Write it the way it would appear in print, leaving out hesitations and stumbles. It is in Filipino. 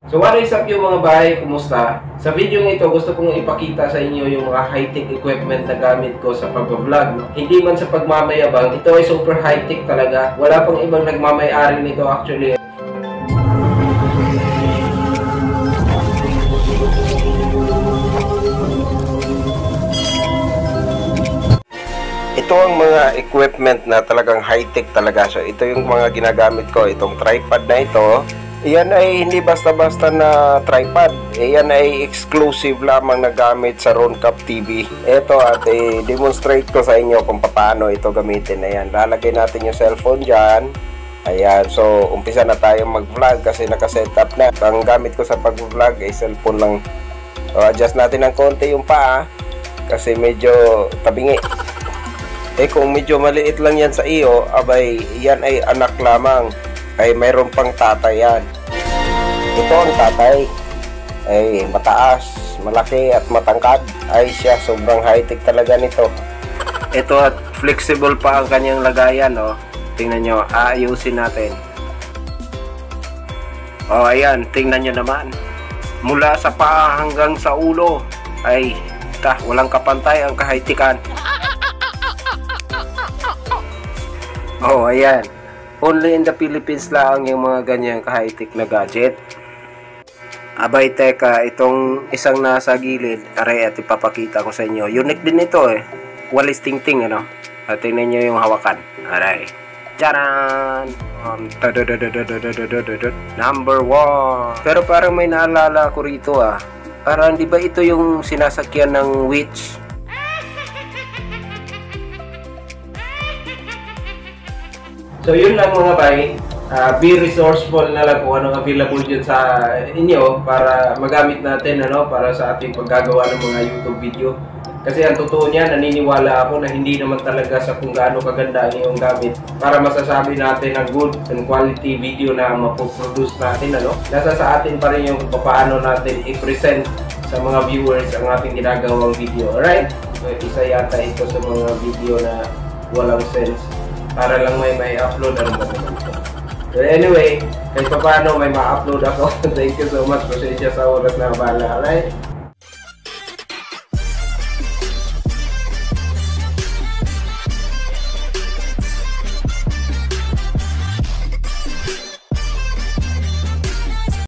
So what is up yung mga bahay, kumusta? Sa video ito gusto kong ipakita sa inyo yung mga high-tech equipment na gamit ko sa pag-vlog. Hindi man sa pagmamayabang, ito ay super high-tech talaga. Wala pang ibang nagmamayari nito actually. Ito ang mga equipment na talagang high-tech talaga. So ito yung mga ginagamit ko. Itong tripod na ito, iyan ay hindi basta-basta na tripod. Iyan ay exclusive lamang na gamit sa Roncap TV. Ito at i-demonstrate ko sa inyo kung paano ito gamitin. Ayan, lalagay natin yung cellphone dyan. Ayan, so umpisa na tayong mag-vlog kasi nakasetup na. Ang gamit ko sa pag-vlog ay cellphone lang. So adjust natin ng konti yung paa kasi medyo tabingi. Kung medyo maliit lang yan sa iyo, abay yan ay anak lamang. Ay mayroon pang tatay yan. Ito ang tatay ay mataas, malaki at matangkad. Ay siya, sobrang high-tech talaga nito. Ito at flexible pa ang kanyang lagayan, oh. Tingnan nyo, aayusin natin. Oh, ayan, tingnan nyo naman. Mula sa paa hanggang sa ulo ay walang kapantay ang kahigtikan. Oh, ayan. Only in the Philippines lang yung mga ganyang ka-high-tech na gadget. Abay, teka, itong isang nasa gilid, aray, at ipapakita ko sa inyo. Unique din ito eh. Walis ting-ting, ano? At tingnan nyo yung hawakan. Aray. Charan! Number 1. Pero parang may naalala ko rito ah. Parang di ba ito yung sinasakyan ng witch? So yun lang mga bay, be resourceful na lang kung anong available dyan sa inyo para magamit natin para sa ating paggagawa ng mga YouTube video. Kasi ang totoo niya, naniniwala ako na hindi naman talaga sa kung gaano kaganda ang iyong gamit para masasabi natin ang good and quality video na mapoproduce natin. Nasa sa atin pa rin yung paano natin i-present sa mga viewers ang ating ginagawang video. Alright? So isa yata ito sa mga video na walang sense. Para lang may upload ano ba naman ito. So anyway, kahit paano may ma-upload ako. Thank you so much. Pasensya sa oras na bala. Alright?